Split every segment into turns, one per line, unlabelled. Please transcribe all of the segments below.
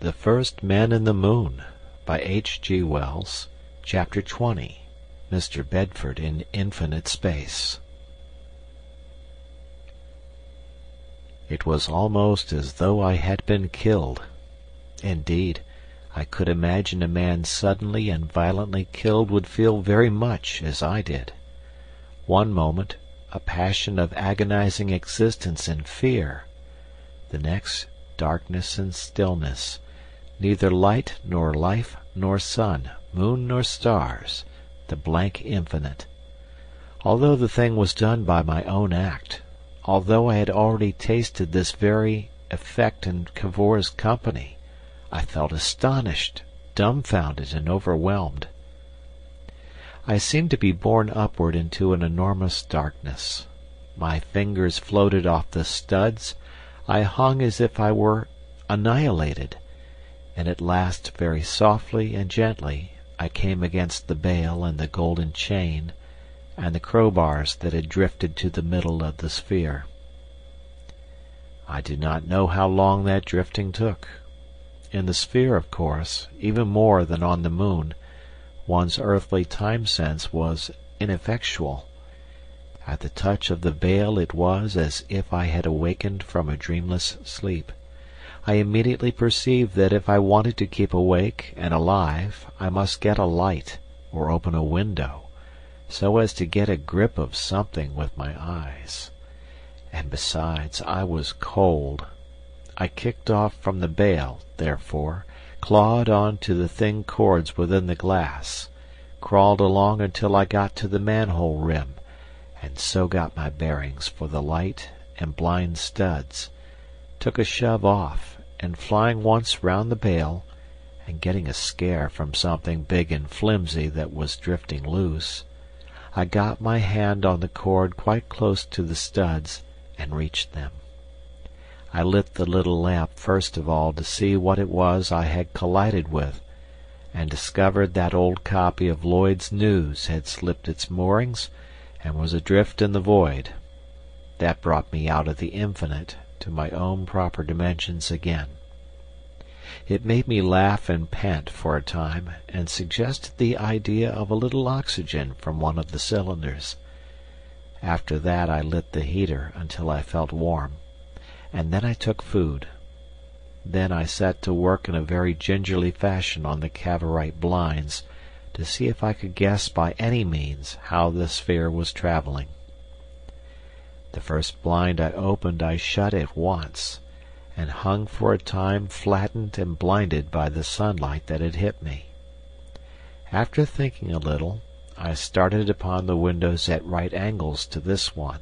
The First Men in the Moon by H.G. Wells. Chapter 20. Mr. Bedford in Infinite Space. It was almost as though I had been killed. Indeed, I could imagine a man suddenly and violently killed would feel very much as I did. One moment, a passion of agonizing existence and fear. The next, darkness and stillness. Neither light nor life nor sun, moon nor stars, the blank infinite. Although the thing was done by my own act, although I had already tasted this very effect in Cavor's company, I felt astonished, dumbfounded, and overwhelmed. I seemed to be borne upward into an enormous darkness. My fingers floated off the studs, I hung as if I were annihilated, and at last very softly and gently I came against the bale and the golden chain and the crowbars that had drifted to the middle of the sphere. I do not know how long that drifting took. In the sphere, of course, even more than on the moon, one's earthly time sense was ineffectual. At the touch of the bale it was as if I had awakened from a dreamless sleep. I immediately perceived that if I wanted to keep awake and alive I must get a light or open a window, so as to get a grip of something with my eyes. And besides, I was cold. I kicked off from the bale, therefore, clawed on to the thin cords within the glass, crawled along until I got to the manhole rim, and so got my bearings for the light and blind studs, took a shove off, and flying once round the bale, and getting a scare from something big and flimsy that was drifting loose, I got my hand on the cord quite close to the studs, and reached them. I lit the little lamp first of all to see what it was I had collided with, and discovered that old copy of Lloyd's News had slipped its moorings and was adrift in the void. That brought me out of the infinite to my own proper dimensions again. It made me laugh and pant for a time, and suggested the idea of a little oxygen from one of the cylinders. After that I lit the heater until I felt warm, and then I took food. Then I set to work in a very gingerly fashion on the Cavorite blinds, to see if I could guess by any means how the sphere was travelling. The first blind I opened I shut at once, and hung for a time flattened and blinded by the sunlight that had hit me. After thinking a little, I started upon the windows at right angles to this one,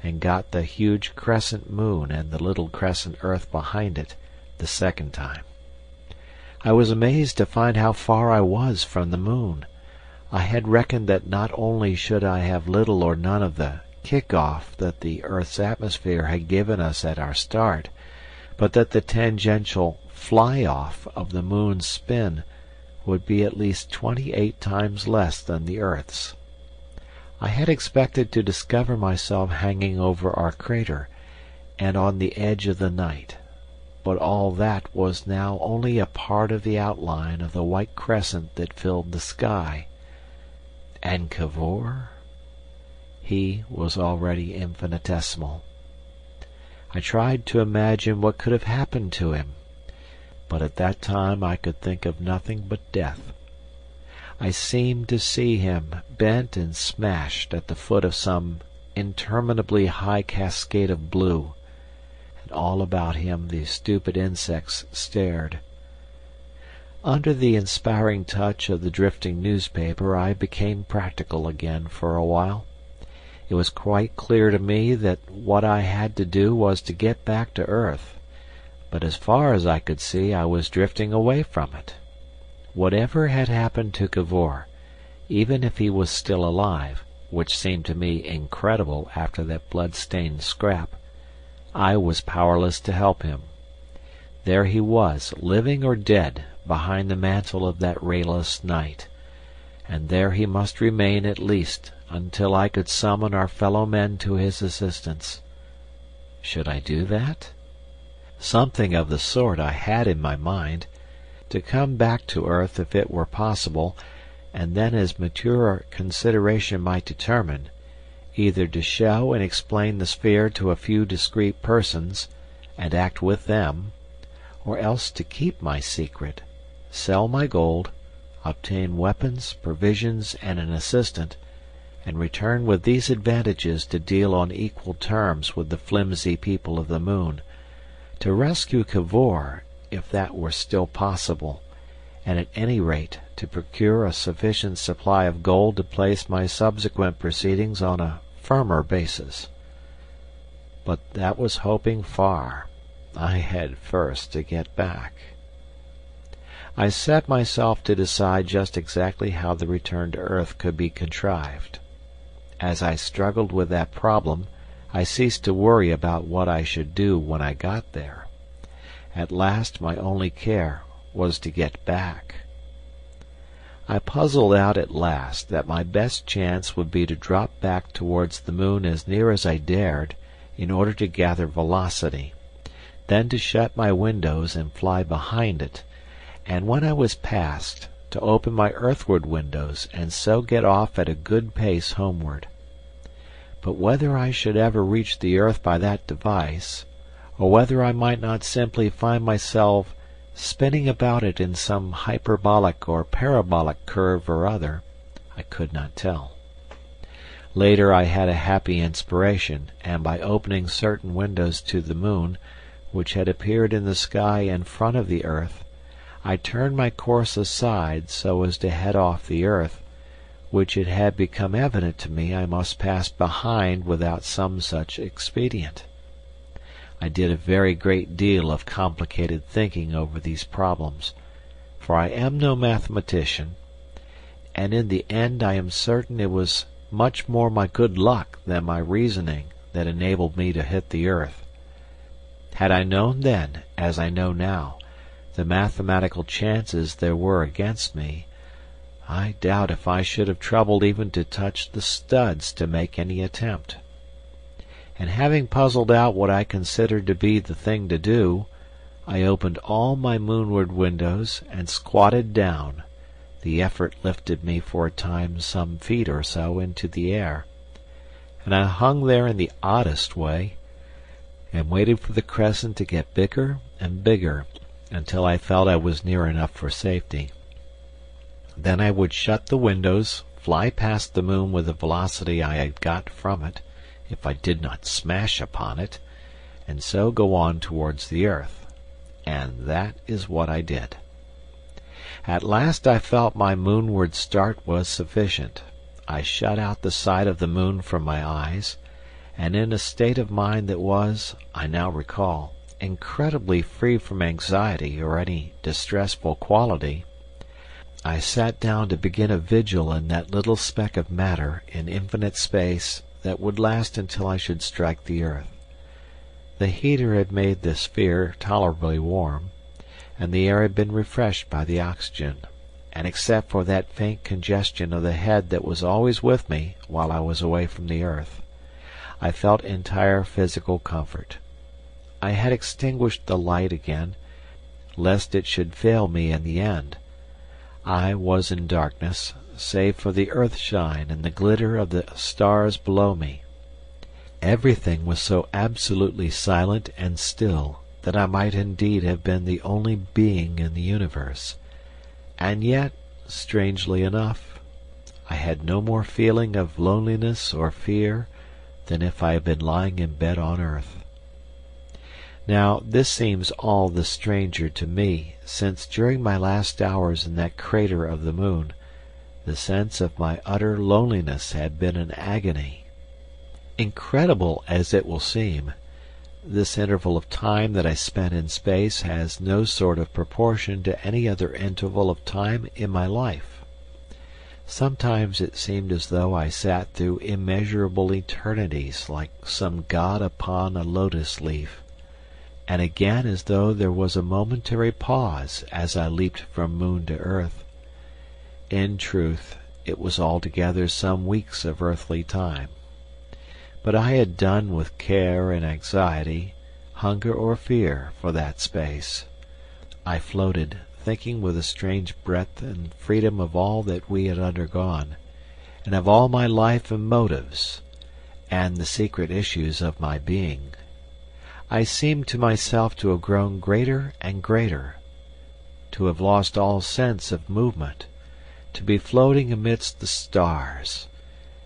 and got the huge crescent moon and the little crescent earth behind it the second time. I was amazed to find how far I was from the moon. I had reckoned that not only should I have little or none of the kick-off that the earth's atmosphere had given us at our start, but that the tangential fly-off of the moon's spin would be at least 28 times less than the earth's. I had expected to discover myself hanging over our crater, and on the edge of the night, but all that was now only a part of the outline of the white crescent that filled the sky. And Cavor? He was already infinitesimal. I tried to imagine what could have happened to him, but at that time I could think of nothing but death. I seemed to see him bent and smashed at the foot of some interminably high cascade of blue, and all about him the stupid insects stared. Under the inspiring touch of the drifting newspaper I became practical again for a while. It was quite clear to me that what I had to do was to get back to earth, but as far as I could see I was drifting away from it. Whatever had happened to Cavor, even if he was still alive, which seemed to me incredible after that blood-stained scrap, I was powerless to help him. There he was, living or dead, behind the mantle of that rayless night, and there he must remain at least until I could summon our fellow men to his assistance. Should I do that? Something of the sort I had in my mind, to come back to earth if it were possible, and then as mature consideration might determine, either to show and explain the sphere to a few discreet persons, and act with them, or else to keep my secret, sell my gold, obtain weapons, provisions, and an assistant, and return with these advantages to deal on equal terms with the flimsy people of the moon, to rescue Cavor, if that were still possible, and at any rate to procure a sufficient supply of gold to place my subsequent proceedings on a firmer basis. But that was hoping far. I had first to get back. I set myself to decide just exactly how the return to earth could be contrived. As I struggled with that problem, I ceased to worry about what I should do when I got there. At last my only care was to get back. I puzzled out at last that my best chance would be to drop back towards the moon as near as I dared, in order to gather velocity, then to shut my windows and fly behind it, and when I was past, to open my earthward windows and so get off at a good pace homeward. But whether I should ever reach the earth by that device, or whether I might not simply find myself spinning about it in some hyperbolic or parabolic curve or other, I could not tell. Later I had a happy inspiration, and by opening certain windows to the moon, which had appeared in the sky in front of the earth, I turned my course aside so as to head off the earth, which it had become evident to me I must pass behind without some such expedient. I did a very great deal of complicated thinking over these problems, for I am no mathematician, and in the end I am certain it was much more my good luck than my reasoning that enabled me to hit the earth. Had I known then, as I know now, the mathematical chances there were against me, I doubt if I should have troubled even to touch the studs to make any attempt. And having puzzled out what I considered to be the thing to do, I opened all my moonward windows and squatted down. The effort lifted me for a time some feet or so into the air, and I hung there in the oddest way, and waited for the crescent to get bigger and bigger until I felt I was near enough for safety. Then I would shut the windows, fly past the moon with the velocity I had got from it, if I did not smash upon it, and so go on towards the earth. And that is what I did. At last I felt my moonward start was sufficient. I shut out the sight of the moon from my eyes, and in a state of mind that was, I now recall, incredibly free from anxiety or any distressful quality, I sat down to begin a vigil in that little speck of matter in infinite space that would last until I should strike the earth. The heater had made the sphere tolerably warm, and the air had been refreshed by the oxygen, and except for that faint congestion of the head that was always with me while I was away from the earth, I felt entire physical comfort. I had extinguished the light again, lest it should fail me in the end. I was in darkness, save for the earth-shine and the glitter of the stars below me. Everything was so absolutely silent and still that I might indeed have been the only being in the universe. And yet, strangely enough, I had no more feeling of loneliness or fear than if I had been lying in bed on earth. Now, this seems all the stranger to me, since during my last hours in that crater of the moon, the sense of my utter loneliness had been an agony. Incredible as it will seem, this interval of time that I spent in space has no sort of proportion to any other interval of time in my life. Sometimes it seemed as though I sat through immeasurable eternities like some god upon a lotus leaf, and again as though there was a momentary pause as I leaped from moon to earth. In truth, it was altogether some weeks of earthly time. But I had done with care and anxiety, hunger or fear, for that space. I floated, thinking with a strange breadth and freedom of all that we had undergone, and of all my life and motives, and the secret issues of my being. I seemed to myself to have grown greater and greater, to have lost all sense of movement, to be floating amidst the stars,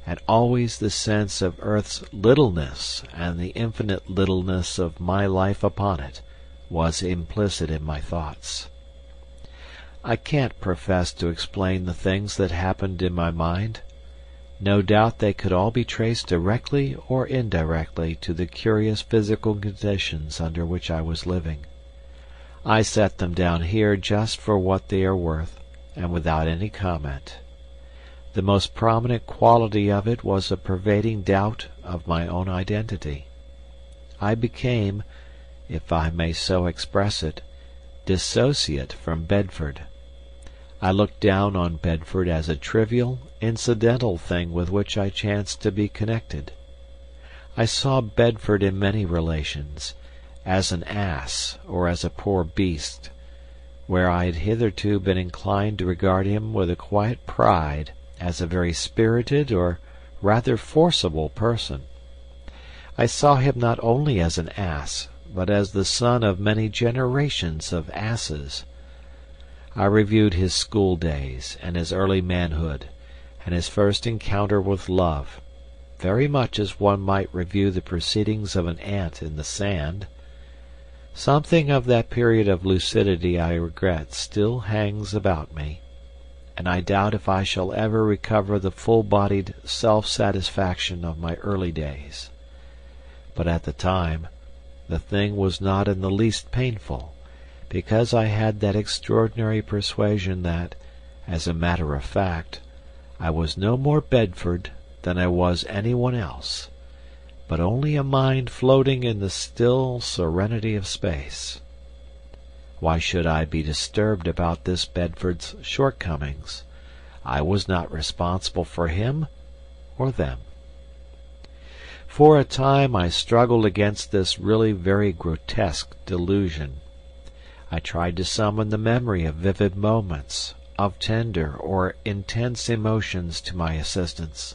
and always the sense of earth's littleness and the infinite littleness of my life upon it was implicit in my thoughts. I can't profess to explain the things that happened in my mind. No doubt they could all be traced directly or indirectly to the curious physical conditions under which I was living. I set them down here just for what they are worth, and without any comment. The most prominent quality of it was a pervading doubt of my own identity. I became, if I may so express it, dissociate from Bedford. I looked down on Bedford as a trivial, incidental thing with which I chanced to be connected. I saw Bedford in many relations, as an ass or as a poor beast, where I had hitherto been inclined to regard him with a quiet pride as a very spirited or rather forcible person. I saw him not only as an ass, but as the son of many generations of asses. I reviewed his school days, and his early manhood, and his first encounter with love, very much as one might review the proceedings of an ant in the sand. Something of that period of lucidity, I regret, still hangs about me, and I doubt if I shall ever recover the full-bodied self-satisfaction of my early days. But at the time, the thing was not in the least painful, because I had that extraordinary persuasion that, as a matter of fact, I was no more Bedford than I was anyone else, but only a mind floating in the still serenity of space. Why should I be disturbed about this Bedford's shortcomings? I was not responsible for him or them. For a time I struggled against this really very grotesque delusion. I tried to summon the memory of vivid moments, of tender or intense emotions to my assistance.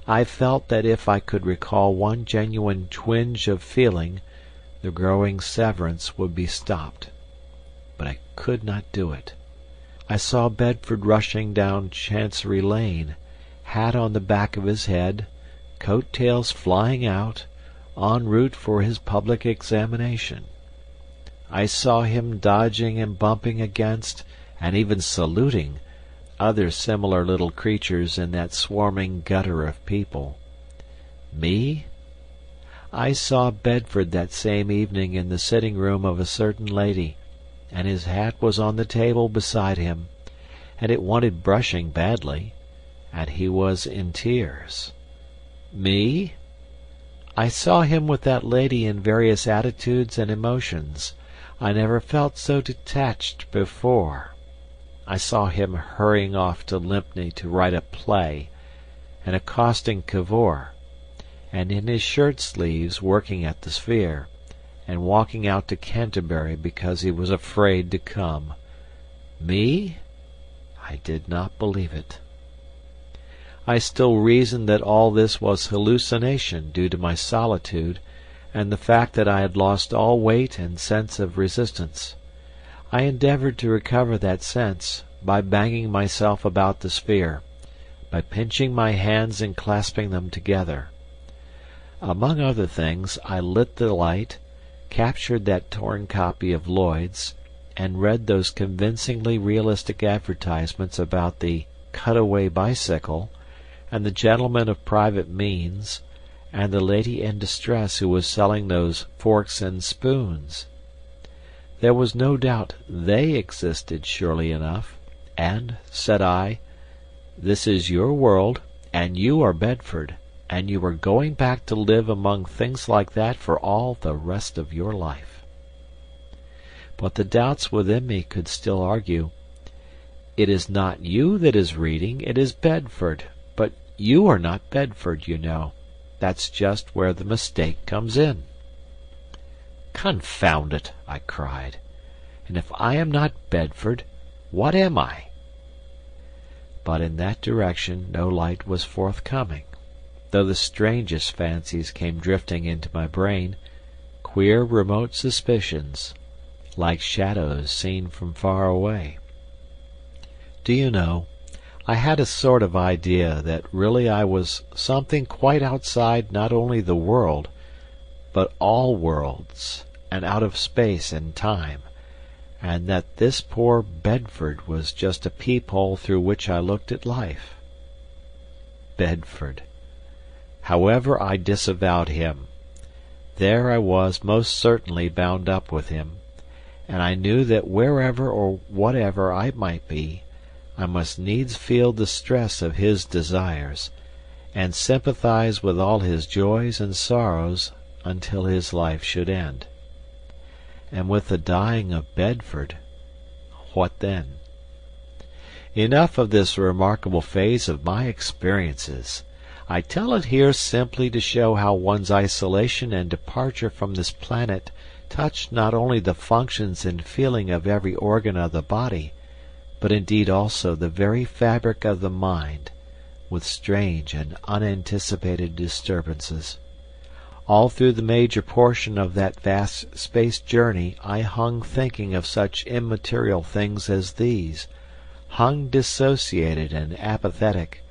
I felt that if I could recall one genuine twinge of feeling, the growing severance would be stopped. But I could not do it. I saw Bedford rushing down Chancery Lane, hat on the back of his head, coat-tails flying out, en route for his public examination. I saw him dodging and bumping against, and even saluting, other similar little creatures in that swarming gutter of people. Me? I saw Bedford that same evening in the sitting-room of a certain lady, and his hat was on the table beside him, and it wanted brushing badly, and he was in tears. Me? I saw him with that lady in various attitudes and emotions. I never felt so detached before. I saw him hurrying off to Lympne to write a play, and accosting Cavour, and in his shirt-sleeves working at the Sphere, and walking out to Canterbury because he was afraid to come. Me? I did not believe it. I still reasoned that all this was hallucination due to my solitude, and the fact that I had lost all weight and sense of resistance. I endeavoured to recover that sense by banging myself about the Sphere, by pinching my hands and clasping them together. Among other things, I lit the light, captured that torn copy of Lloyd's, and read those convincingly realistic advertisements about the cutaway bicycle, and the gentleman of private means, and the lady in distress who was selling those forks and spoons. There was no doubt they existed surely enough, and, said I, this is your world, and you are Bedford, and you are going back to live among things like that for all the rest of your life. But the doubts within me could still argue, it is not you that is reading, it is Bedford, but you are not Bedford, you know. That's just where the mistake comes in. "Confound it!" I cried. "And if I am not Bedford, what am I?" But in that direction no light was forthcoming, though the strangest fancies came drifting into my brain, queer remote suspicions, like shadows seen from far away. Do you know, I had a sort of idea that really I was something quite outside not only the world, but all worlds, and out of space and time, and that this poor Bedford was just a peephole through which I looked at life. Bedford! However I disavowed him, there I was most certainly bound up with him, and I knew that wherever or whatever I might be, I must needs feel the stress of his desires, and sympathize with all his joys and sorrows until his life should end. And with the dying of Bedford, what then? Enough of this remarkable phase of my experiences. I tell it here simply to show how one's isolation and departure from this planet touched not only the functions and feeling of every organ of the body, but indeed also the very fabric of the mind, with strange and unanticipated disturbances. All through the major portion of that vast space journey I hung thinking of such immaterial things as these, hung dissociated and apathetic,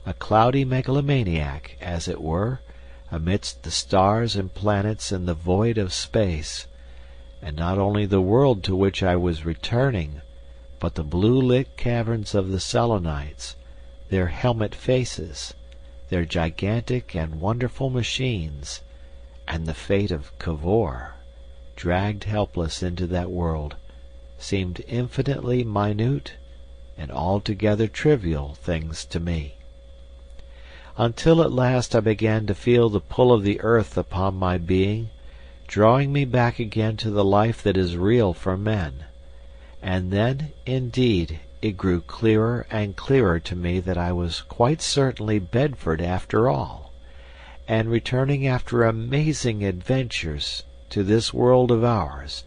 a cloudy megalomaniac, as it were, amidst the stars and planets in the void of space, and not only the world to which I was returning, but the blue-lit caverns of the Selenites, their helmet faces, their gigantic and wonderful machines, and the fate of Cavor, dragged helpless into that world, seemed infinitely minute and altogether trivial things to me. Until at last I began to feel the pull of the earth upon my being, drawing me back again to the life that is real for men. And then, indeed, it grew clearer and clearer to me that I was quite certainly Bedford after all, and returning after amazing adventures to this world of ours,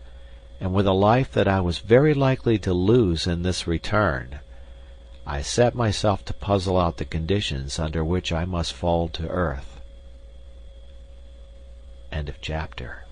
and with a life that I was very likely to lose in this return. I set myself to puzzle out the conditions under which I must fall to earth. End of chapter.